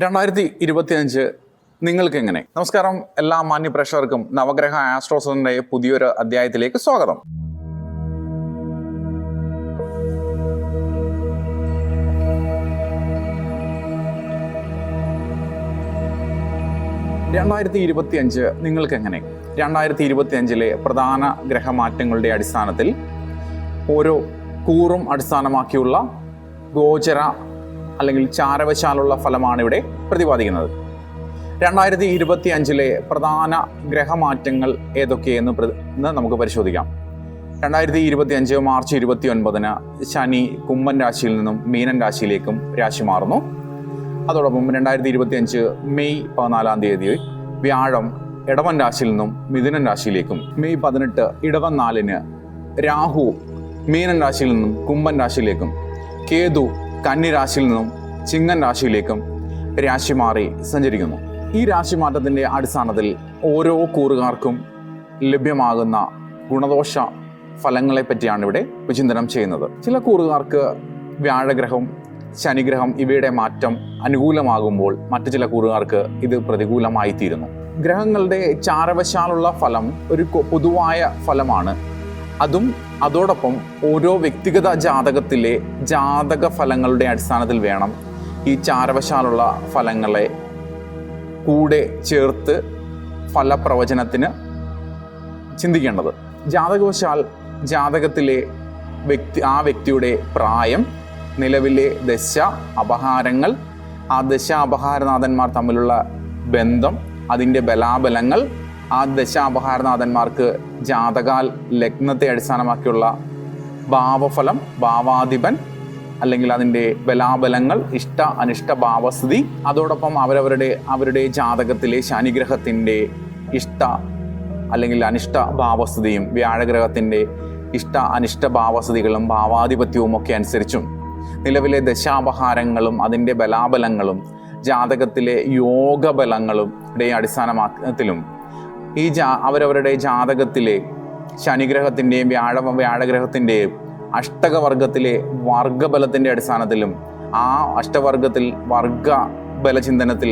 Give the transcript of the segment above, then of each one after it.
2025 നിങ്ങൾക്ക് എങ്ങനെ? നമസ്കാരം, എല്ലാ മാന്യ പ്രേക്ഷകർക്കും നവഗ്രഹ ആസ്ട്രോസറിന്റെ പുതിയൊരു അധ്യായത്തിലേക്ക് സ്വാഗതം. നിങ്ങൾക്ക് എങ്ങനെ? 2025 പ്രധാന ഗ്രഹമാറ്റങ്ങളുടെ അടിസ്ഥാനത്തിൽ ഓരോ കൂറും അടിസ്ഥാനമാക്കിയുള്ള ഗോചര അല്ലെങ്കിൽ ചാരവശാലുള്ള ഫലമാണ് ഇവിടെ പ്രതിപാദിക്കുന്നത്. 2025 പ്രധാന ഗ്രഹമാറ്റങ്ങൾ ഏതൊക്കെയെന്ന് നമുക്ക് പരിശോധിക്കാം. 2025 മാർച്ച് 29 ശനി കുംഭൻ രാശിയിൽ നിന്നും മീനൻ രാശിയിലേക്കും രാശി മാറുന്നു. അതോടൊപ്പം 2025 മെയ് 14 വ്യാഴം ഇടവൻ രാശിയിൽ നിന്നും മിഥുനൻ രാശിയിലേക്കും, മെയ് 18 ഇടവൻ 4 രാഹു മീനൻ രാശിയിൽ നിന്നും കുംഭൻ രാശിയിലേക്കും, കേതു കന്നി രാശിയിൽ നിന്നും ചിങ്ങൻ രാശിയിലേക്കും രാശി മാറി സഞ്ചരിക്കുന്നു. ഈ രാശിമാറ്റത്തിൻ്റെ അടിസ്ഥാനത്തിൽ ഓരോ കൂറുകാർക്കും ലഭ്യമാകുന്ന ഗുണദോഷ ഫലങ്ങളെ പറ്റിയാണ് ഇവിടെ വിചിന്തനം ചെയ്യുന്നത്. ചില കൂറുകാർക്ക് വ്യാഴഗ്രഹം, ശനിഗ്രഹം ഇവയുടെ മാറ്റം അനുകൂലമാകുമ്പോൾ മറ്റു ചില കൂറുകാർക്ക് ഇത് പ്രതികൂലമായി തീരുന്നു. ഗ്രഹങ്ങളുടെ ചാരവശാലുള്ള ഫലം ഒരു പൊതുവായ ഫലമാണ്. അതോടൊപ്പം ഓരോ വ്യക്തിഗത ജാതകത്തിലെ ജാതക ഫലങ്ങളുടെ അടിസ്ഥാനത്തിൽ വേണം ഈ ചാരവശാലുള്ള ഫലങ്ങളെ കൂടെ ചേർത്ത് ഫലപ്രവചനത്തിന് ചിന്തിക്കേണ്ടത്. ജാതകവശാൽ ജാതകത്തിലെ ആ വ്യക്തിയുടെ പ്രായം, നിലവിലെ ദശ അപഹാരങ്ങൾ, ആ ദശ അപഹാരനാഥന്മാർ തമ്മിലുള്ള ബന്ധം, അതിൻ്റെ ബലാബലങ്ങൾ, ആ ദശാപഹാരനാഥന്മാർക്ക് ജാതകാൽ ലഗ്നത്തെ അടിസ്ഥാനമാക്കിയുള്ള ഭാവഫലം, ഭാവാധിപൻ അല്ലെങ്കിൽ അതിൻ്റെ ബലാബലങ്ങൾ, ഇഷ്ട അനിഷ്ട ഭാവസ്ഥിതി, അതോടൊപ്പം അവരുടെ ജാതകത്തിലെ ശനിഗ്രഹത്തിൻ്റെ ഇഷ്ട അല്ലെങ്കിൽ അനിഷ്ട ഭാവസ്ഥിതിയും വ്യാഴഗ്രഹത്തിൻ്റെ ഇഷ്ട അനിഷ്ട ഭാവസ്ഥിതികളും ഭാവാധിപത്യവും ഒക്കെ അനുസരിച്ചും നിലവിലെ ദശാപഹാരങ്ങളും അതിൻ്റെ ബലാബലങ്ങളും ജാതകത്തിലെ യോഗബലങ്ങളും അടിസ്ഥാനത്തിലും അവരവരുടെ ജാതകത്തിലെ ശനിഗ്രഹത്തിൻ്റെയും വ്യാഴഗ്രഹത്തിൻ്റെയും അഷ്ടകവർഗത്തിലെ വർഗബലത്തിൻ്റെ അടിസ്ഥാനത്തിലും ആ അഷ്ടവർഗത്തിൽ വർഗബലചിന്തനത്തിൽ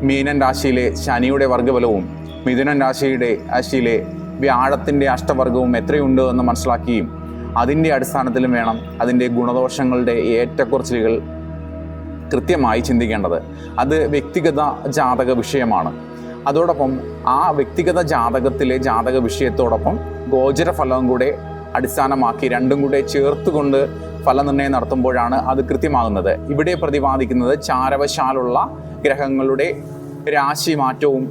മീനൻ രാശിയിലെ ശനിയുടെ വർഗബലവും മിഥുനൻ രാശിയിലെ വ്യാഴത്തിൻ്റെ അഷ്ടവർഗവും എത്രയുണ്ട് എന്ന് മനസ്സിലാക്കുകയും അതിൻ്റെ അടിസ്ഥാനത്തിലും വേണം അതിൻ്റെ ഗുണദോഷങ്ങളുടെ ഏറ്റക്കുറച്ചിലുകൾ കൃത്യമായി ചിന്തിക്കേണ്ടത്. അത് വ്യക്തിഗത ജാതക വിഷയമാണ്. അതോടൊപ്പം ആ വ്യക്തിഗത ജാതകത്തിലെ ജാതക വിഷയത്തോടൊപ്പം ഗോചര ഫലവും കൂടെ അടിസ്ഥാനമാക്കി രണ്ടും കൂടെ ചേർത്തുകൊണ്ട് ഫലനിർണ്ണയം നടത്തുമ്പോഴാണ് അത് കൃത്യമാകുന്നത്. ഇവിടെ പ്രതിപാദിക്കുന്നത് ചാരവശാലുള്ള ഗ്രഹങ്ങളുടെ രാശി മാറ്റവും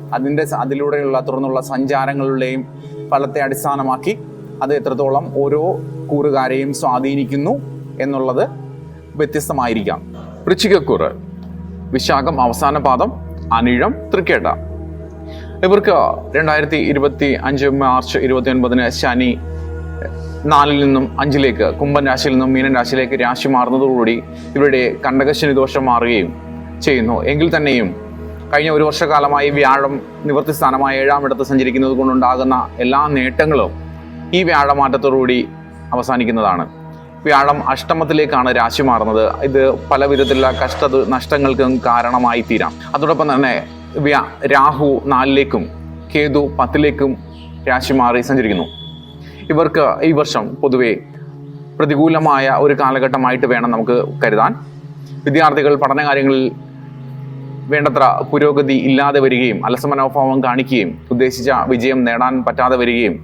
അതിലൂടെയുള്ള തുടർന്നുള്ള സഞ്ചാരങ്ങളുടെയും ഫലത്തെ അടിസ്ഥാനമാക്കി അത് എത്രത്തോളം ഓരോ കൂറുകാരെയും സ്വാധീനിക്കുന്നു എന്നുള്ളത് വ്യത്യസ്തമായിരിക്കാം. വൃശ്ചികക്കൂറ്, വിശാഖം അവസാന പാദം, അനിഴം, തൃക്കേട്ട. ഇവർക്ക് 2025 മാർച്ച് 29 ശനി 4 നിന്നും 5 കുംഭൻ രാശിയിൽ നിന്നും മീനൻ രാശിയിലേക്ക് രാശി മാറുന്നതോടുകൂടി ഇവരുടെ കണ്ടകശനി ദോഷം മാറുകയും ചെയ്യുന്നു. എങ്കിൽ തന്നെയും കഴിഞ്ഞ ഒരു വർഷക്കാലമായി വ്യാഴം നിവൃത്തി സ്ഥാനമായ 7ാം ഇടത്ത് സഞ്ചരിക്കുന്നത് കൊണ്ടുണ്ടാകുന്ന എല്ലാ നേട്ടങ്ങളും ഈ വ്യാഴമാറ്റത്തോടുകൂടി അവസാനിക്കുന്നതാണ്. വ്യാഴം അഷ്ടമത്തിലേക്കാണ് രാശി മാറുന്നത്. ഇത് പല വിധത്തിലുള്ള നഷ്ടങ്ങൾക്കും കാരണമായി തീരാം. അതോടൊപ്പം തന്നെ രാഹു 4 കേതു 10 രാശി മാറി സഞ്ചരിക്കുന്നു. ഇവർക്ക് ഈ വർഷം പൊതുവെ പ്രതികൂലമായ ഒരു കാലഘട്ടമായിട്ട് വേണം നമുക്ക് കരുതാൻ. വിദ്യാർത്ഥികൾ പഠനകാര്യങ്ങളിൽ വേണ്ടത്ര പുരോഗതി ഇല്ലാതെ വരികയും അലസമനോഭാവം കാണിക്കുകയും ഉദ്ദേശിച്ച വിജയം നേടാൻ പറ്റാതെ വരികയും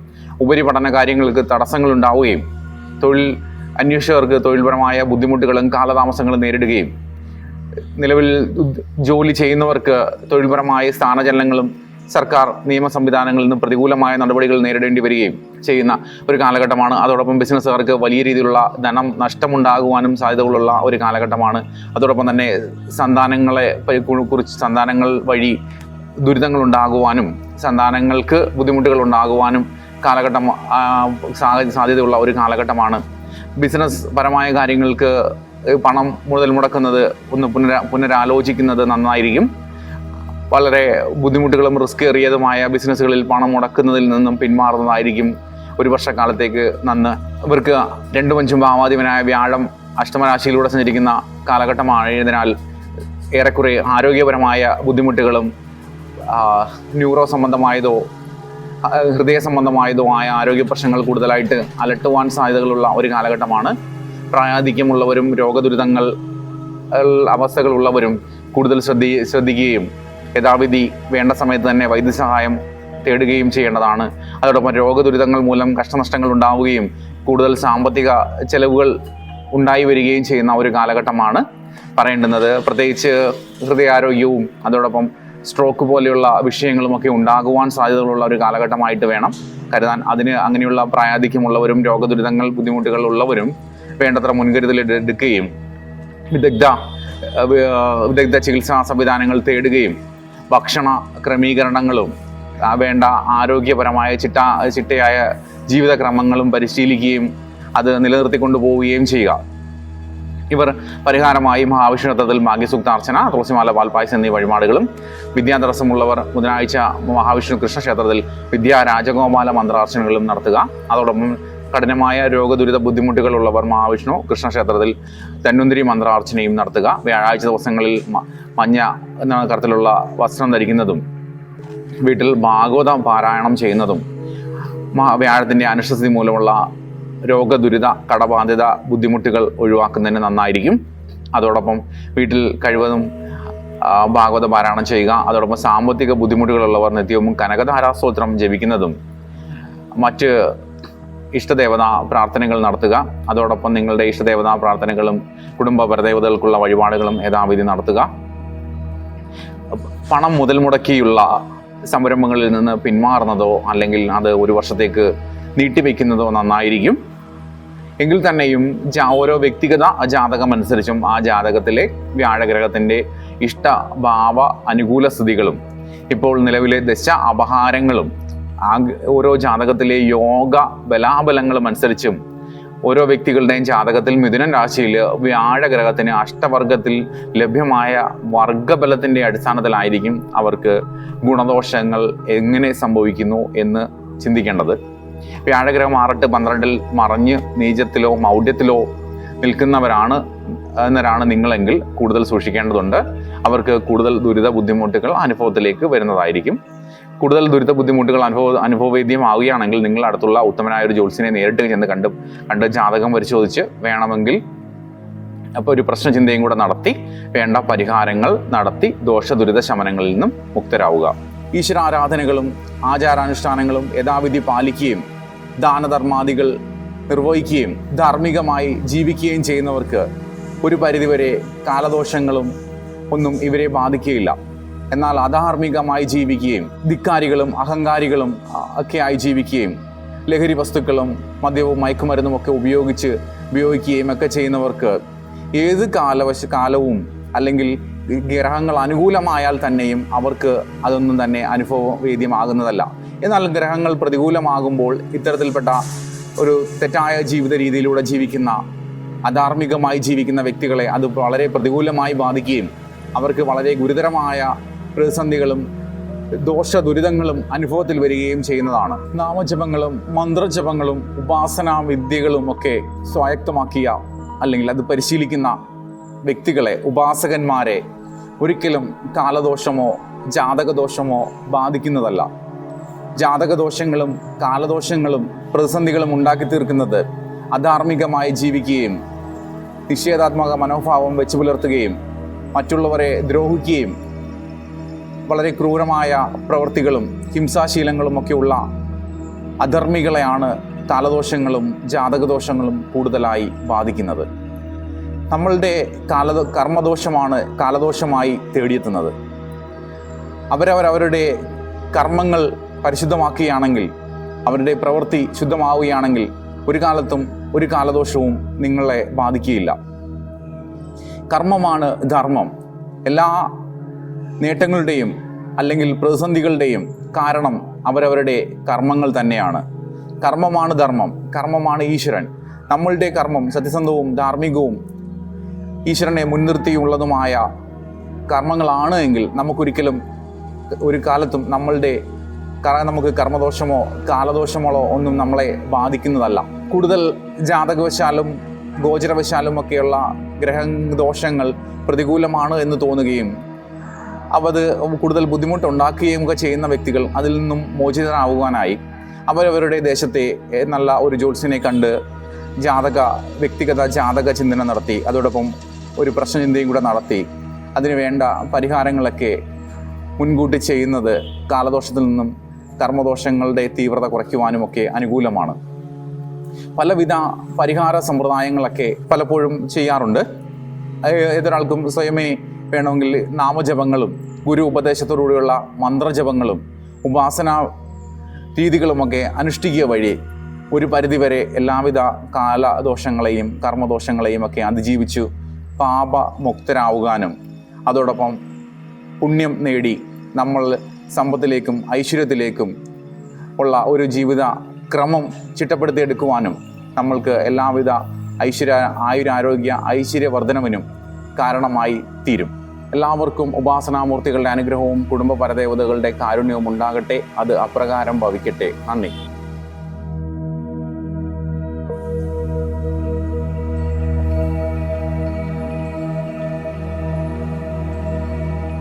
ഉപരിപഠന കാര്യങ്ങൾക്ക് തടസ്സങ്ങൾ ഉണ്ടാവുകയും തൊഴിൽ അന്വേഷകർക്ക് തൊഴിൽപരമായ ബുദ്ധിമുട്ടുകളും കാലതാമസങ്ങളും നേരിടുകയും നിലവിൽ ജോലി ചെയ്യുന്നവർക്ക് തൊഴിൽപരമായ സ്ഥാനചലനങ്ങളും സർക്കാർ നിയമ സംവിധാനങ്ങളിൽ നിന്ന് പ്രതികൂലമായ നടപടികൾ നേരിടേണ്ടി വരികയും ചെയ്യുന്ന ഒരു കാലഘട്ടമാണ്. അതോടൊപ്പം ബിസിനസ്സുകാർക്ക് വലിയ രീതിയിലുള്ള ധനം നഷ്ടമുണ്ടാകുവാനും സാധ്യതകളുള്ള ഒരു കാലഘട്ടമാണ്. അതോടൊപ്പം തന്നെ സന്താനങ്ങൾ വഴി ദുരിതങ്ങൾ ഉണ്ടാകുവാനും സന്താനങ്ങൾക്ക് ബുദ്ധിമുട്ടുകൾ ഉണ്ടാകുവാനും സാധ്യതയുള്ള ഒരു കാലഘട്ടമാണ്. ബിസിനസ് പരമായ കാര്യങ്ങൾക്ക് പണം മുടക്കുന്നത് ഒന്ന് പുനരാലോചിക്കുന്നത് നന്നായിരിക്കും. വളരെ ബുദ്ധിമുട്ടുകളും റിസ്ക് ഏറിയതുമായ ബിസിനസ്സുകളിൽ പണം മുടക്കുന്നതിൽ നിന്നും പിന്മാറുന്നതായിരിക്കും ഒരു വർഷക്കാലത്തേക്ക് നന്ന്. ഇവർക്ക് 2-5 ഭാവാധിപനായ വ്യാഴം അഷ്ടമരാശിയിലൂടെ സഞ്ചരിക്കുന്ന കാലഘട്ടമായതിനാൽ ഏറെക്കുറെ ആരോഗ്യപരമായ ബുദ്ധിമുട്ടുകളും ന്യൂറോ സംബന്ധമായതോ ഹൃദയ സംബന്ധമായതോ ആയ ആരോഗ്യ പ്രശ്നങ്ങൾ കൂടുതലായിട്ട് അലട്ടുവാൻ സാധ്യതകളുള്ള ഒരു കാലഘട്ടമാണ്. പ്രായാധിക്യമുള്ളവരും രോഗദുരിതങ്ങൾ അവസ്ഥകളുള്ളവരും കൂടുതൽ ശ്രദ്ധിക്കുകയും യഥാവിധി വേണ്ട സമയത്ത് തന്നെ വൈദ്യസഹായം തേടുകയും ചെയ്യേണ്ടതാണ്. അതോടൊപ്പം രോഗദുരിതങ്ങൾ മൂലം കഷ്ടനഷ്ടങ്ങൾ ഉണ്ടാവുകയും കൂടുതൽ സാമ്പത്തിക ചെലവുകൾ ഉണ്ടായി വരികയും ചെയ്യുന്ന ഒരു കാലഘട്ടമാണ് പറയേണ്ടുന്നത്. പ്രത്യേകിച്ച് ഹൃദയാരോഗ്യവും അതോടൊപ്പം സ്ട്രോക്ക് പോലെയുള്ള വിഷയങ്ങളുമൊക്കെ ഉണ്ടാകുവാൻ സാധ്യതകളുള്ള ഒരു കാലഘട്ടമായിട്ട് വേണം കരുതാൻ. അങ്ങനെയുള്ള പ്രായാധിക്യമുള്ളവരും രോഗദുരിതങ്ങൾ ബുദ്ധിമുട്ടുകൾ ഉള്ളവരും വേണ്ടത്ര മുൻകരുതൽ എടുക്കുകയും വിദഗ്ധ ചികിത്സാ സംവിധാനങ്ങൾ തേടുകയും ഭക്ഷണ ക്രമീകരണങ്ങളും വേണ്ട ആരോഗ്യപരമായ ചിട്ടയായ ജീവിതക്രമങ്ങളും പരിശീലിക്കുകയും അത് നിലനിർത്തിക്കൊണ്ടു പോവുകയും ചെയ്യുക. ഇവർ പരിഹാരമായി മഹാവിഷ്ണുത്വത്തിൽ ഭാഗ്യസൂക്താർച്ചന, തുളസിമാല, പാൽപ്പായസം എന്നീ വഴിപാടുകളും, വിദ്യാതടസ്സമുള്ളവർ ബുധനാഴ്ച മഹാവിഷ്ണു കൃഷ്ണക്ഷേത്രത്തിൽ വിദ്യാരാജഗോപാല മന്ത്രാർച്ചനകളും നടത്തുക. അതോടൊപ്പം കഠിനമായ രോഗദുരിത ബുദ്ധിമുട്ടുകളുള്ളവർ മഹാവിഷ്ണു കൃഷ്ണക്ഷേത്രത്തിൽ ധന്വന്തരി മന്ത്രാർച്ചനയും നടത്തുക. വ്യാഴാഴ്ച ദിവസങ്ങളിൽ മഞ്ഞ എന്ന തരത്തിലുള്ള വസ്ത്രം ധരിക്കുന്നതും വീട്ടിൽ ഭാഗവത പാരായണം ചെയ്യുന്നതും വ്യാഴത്തിൻ്റെ അനിഷ്ടസ്ഥിതി മൂലമുള്ള രോഗദുരിത കടബാധ്യത ബുദ്ധിമുട്ടുകൾ ഒഴിവാക്കുന്നതിന് നന്നായിരിക്കും. അതോടൊപ്പം വീട്ടിൽ കഴിവതും ഭാഗവത പാരായണം ചെയ്യുക. അതോടൊപ്പം സാമ്പത്തിക ബുദ്ധിമുട്ടുകളുള്ളവർ നിത്യവും കനകധാരാസ്തോത്രം ജപിക്കുന്നതും മറ്റ് ഇഷ്ടദേവതാ പ്രാർത്ഥനകൾ നടത്തുക. അതോടൊപ്പം നിങ്ങളുടെ ഇഷ്ടദേവതാ പ്രാർത്ഥനകളും കുടുംബ പരദേവതകൾക്കുള്ള വഴിപാടുകളും യഥാവിധി നടത്തുക. പണം മുതൽ മുടക്കിയുള്ള സംരംഭങ്ങളിൽ നിന്ന് പിന്മാറുന്നതോ അല്ലെങ്കിൽ അത് ഒരു വർഷത്തേക്ക് നീട്ടിവെക്കുന്നതോ നന്നായിരിക്കും. എങ്കിൽ തന്നെയും ഓരോ വ്യക്തിഗത ജാതകം അനുസരിച്ചും ആ ജാതകത്തിലെ വ്യാഴഗ്രഹത്തിൻ്റെ ഇഷ്ടഭാവ അനുകൂല സ്ഥിതികളും ഇപ്പോൾ നിലവിലെ ദശ അപഹാരങ്ങളും ഓരോ ജാതകത്തിലെ യോഗ ബലാബലങ്ങളും അനുസരിച്ചും ഓരോ വ്യക്തികളുടെയും ജാതകത്തിൽ മിഥുനൻ രാശിയിൽ വ്യാഴഗ്രഹത്തിന് അഷ്ടവർഗത്തിൽ ലഭ്യമായ വർഗബലത്തിൻ്റെ അടിസ്ഥാനത്തിലായിരിക്കും അവർക്ക് ഗുണദോഷങ്ങൾ എങ്ങനെ സംഭവിക്കുന്നു എന്ന് ചിന്തിക്കേണ്ടത്. വ്യാഴഗ്രഹം 6-12 മറഞ്ഞ് നീചത്തിലോ മൗഢ്യത്തിലോ നിൽക്കുന്നവരാണ് നിങ്ങളെങ്കിൽ കൂടുതൽ സൂക്ഷിക്കേണ്ടതുണ്ട്. അവർക്ക് കൂടുതൽ ദുരിത ബുദ്ധിമുട്ടുകൾ അനുഭവത്തിലേക്ക് വരുന്നതായിരിക്കും. കൂടുതൽ ദുരിത ബുദ്ധിമുട്ടുകൾ അനുഭവവേദ്യമാവുകയാണെങ്കിൽ നിങ്ങൾ അടുത്തുള്ള ഉത്തമനായ ഒരു ജ്യോത്സ്യനെ നേരിട്ട് ചെന്ന് കണ്ട് ജാതകം പരിശോധിച്ച് വേണമെങ്കിൽ അപ്പോൾ ഒരു പ്രശ്നചിന്തയും കൂടെ നടത്തി വേണ്ട പരിഹാരങ്ങൾ നടത്തി ദോഷദുരിത ശമനങ്ങളിൽ നിന്നും മുക്തരാവുക. ഈശ്വരാരാധനകളും ആചാരാനുഷ്ഠാനങ്ങളും യഥാവിധി പാലിക്കുകയും ദാനധർമാദികൾ നിർവഹിക്കുകയും ധാർമ്മികമായി ജീവിക്കുകയും ചെയ്യുന്നവർക്ക് ഒരു പരിധിവരെ കാലദോഷങ്ങളും ഒന്നും ഇവരെ ബാധിക്കുകയില്ല. എന്നാൽ അധാർമികമായി ജീവിക്കുകയും ധിക്കാരികളും അഹങ്കാരികളും ഒക്കെയായി ജീവിക്കുകയും ലഹരി വസ്തുക്കളും മദ്യവും മയക്കുമരുന്നും ഒക്കെ ഉപയോഗിക്കുകയും ഒക്കെ ചെയ്യുന്നവർക്ക് ഏത് കാലവും അല്ലെങ്കിൽ ഗ്രഹങ്ങൾ അനുകൂലമായാൽ തന്നെയും അവർക്ക് അതൊന്നും തന്നെ അനുഭവവേദ്യമാകുന്നതല്ല. എന്നാൽ ഗ്രഹങ്ങൾ പ്രതികൂലമാകുമ്പോൾ ഇത്തരത്തിൽപ്പെട്ട ഒരു തെറ്റായ ജീവിത രീതിയിലൂടെ ജീവിക്കുന്ന അധാർമികമായി ജീവിക്കുന്ന വ്യക്തികളെ അത് വളരെ പ്രതികൂലമായി ബാധിക്കുകയും അവർക്ക് വളരെ ഗുരുതരമായ പ്രതിസന്ധികളും ദോഷദുരിതങ്ങളും അനുഭവത്തിൽ വരികയും ചെയ്യുന്നതാണ്. നാമജപങ്ങളും മന്ത്രജപങ്ങളും ഉപാസനാ വിദ്യകളും ഒക്കെ സ്വായത്തമാക്കിയ അല്ലെങ്കിൽ അത് പരിശീലിക്കുന്ന വ്യക്തികളെ, ഉപാസകന്മാരെ ഒരിക്കലും കാലദോഷമോ ജാതകദോഷമോ ബാധിക്കുന്നതല്ല. ജാതകദോഷങ്ങളും കാലദോഷങ്ങളും പ്രതിസന്ധികളും ഉണ്ടാക്കി തീർക്കുന്നത് അധാർമികമായി ജീവിക്കുകയും നിഷേധാത്മക മനോഭാവം വെച്ചു പുലർത്തുകയും മറ്റുള്ളവരെ ദ്രോഹിക്കുകയും വളരെ ക്രൂരമായ പ്രവൃത്തികളും ഹിംസാശീലങ്ങളുമൊക്കെയുള്ള അധർമ്മികളെയാണ് കാലദോഷങ്ങളും ജാതകദോഷങ്ങളും കൂടുതലായി ബാധിക്കുന്നത്. നമ്മളുടെ കർമ്മദോഷമാണ് കാലദോഷമായി തേടിയെത്തുന്നത്. അവരവരുടെ കർമ്മങ്ങൾ പരിശുദ്ധമാക്കുകയാണെങ്കിൽ, അവരുടെ പ്രവൃത്തി ശുദ്ധമാവുകയാണെങ്കിൽ ഒരു കാലത്തും ഒരു കാലദോഷവും നിങ്ങളെ ബാധിക്കുകയില്ല. കർമ്മമാണ് ധർമ്മം. എല്ലാ നേട്ടങ്ങളുടെയും അല്ലെങ്കിൽ പ്രതിസന്ധികളുടെയും കാരണം അവരവരുടെ കർമ്മങ്ങൾ തന്നെയാണ്. കർമ്മമാണ് ധർമ്മം, കർമ്മമാണ് ഈശ്വരൻ. നമ്മളുടെ കർമ്മം സത്യസന്ധവും ധാർമ്മികവും ഈശ്വരനെ മുൻനിർത്തിയുള്ളതുമായ കർമ്മങ്ങളാണ് എങ്കിൽ നമുക്കൊരിക്കലും ഒരു കാലത്തും നമുക്ക് കർമ്മദോഷമോ കാലദോഷമോ ഒന്നും നമ്മളെ ബാധിക്കുന്നതല്ല. കൂടുതൽ ജാതകവശാലും ഗോചരവശാലും ഒക്കെയുള്ള ഗ്രഹദോഷങ്ങൾ പ്രതികൂലമാണ് എന്ന് തോന്നുകയും അത് കൂടുതൽ ബുദ്ധിമുട്ടുണ്ടാക്കുകയും ഒക്കെ ചെയ്യുന്ന വ്യക്തികൾ അതിൽ നിന്നും മോചിതരാകുവാനായി അവരവരുടെ ദേശത്തെ നല്ല ഒരു ജ്യോത്സ്യനെ കണ്ട് വ്യക്തിഗത ജാതക ചിന്തന നടത്തി, അതോടൊപ്പം ഒരു പ്രശ്നചിന്തയും കൂടെ നടത്തി അതിന് വേണ്ട പരിഹാരങ്ങളൊക്കെ മുൻകൂട്ടി ചെയ്യുന്നത് കാലദോഷത്തിൽ നിന്നും കർമ്മദോഷങ്ങളുടെ തീവ്രത കുറയ്ക്കുവാനുമൊക്കെ അനുകൂലമാണ്. പലവിധ പരിഹാര സമ്പ്രദായങ്ങളൊക്കെ പലപ്പോഴും ചെയ്യാറുണ്ട്. ഏതൊരാൾക്കും സ്വയമേ വേണമെങ്കിൽ നാമജപങ്ങളും ഗുരു ഉപദേശത്തോടുകൂടിയുള്ള മന്ത്രജപങ്ങളും ഉപാസന രീതികളുമൊക്കെ അനുഷ്ഠിക്കുക വഴി ഒരു പരിധിവരെ എല്ലാവിധ കാലദോഷങ്ങളെയും കർമ്മദോഷങ്ങളെയും ഒക്കെ അതിജീവിച്ചു പാപമുക്തരാകുവാനും അതോടൊപ്പം പുണ്യം നേടി നമ്മൾ സമ്പത്തിലേക്കും ഐശ്വര്യത്തിലേക്കും ഉള്ള ഒരു ജീവിത ക്രമം ചിട്ടപ്പെടുത്തിയെടുക്കുവാനും നമ്മൾക്ക് എല്ലാവിധ ആയുരാരോഗ്യ ഐശ്വര്യവർദ്ധനവിനും കാരണമായി തീരും. എല്ലാവർക്കും ഉപാസനാമൂർത്തികളുടെ അനുഗ്രഹവും കുടുംബ പരദേവതകളുടെ കാരുണ്യവും ഉണ്ടാകട്ടെ. അത് അപ്രകാരം ഭവിക്കട്ടെ. നന്ദി.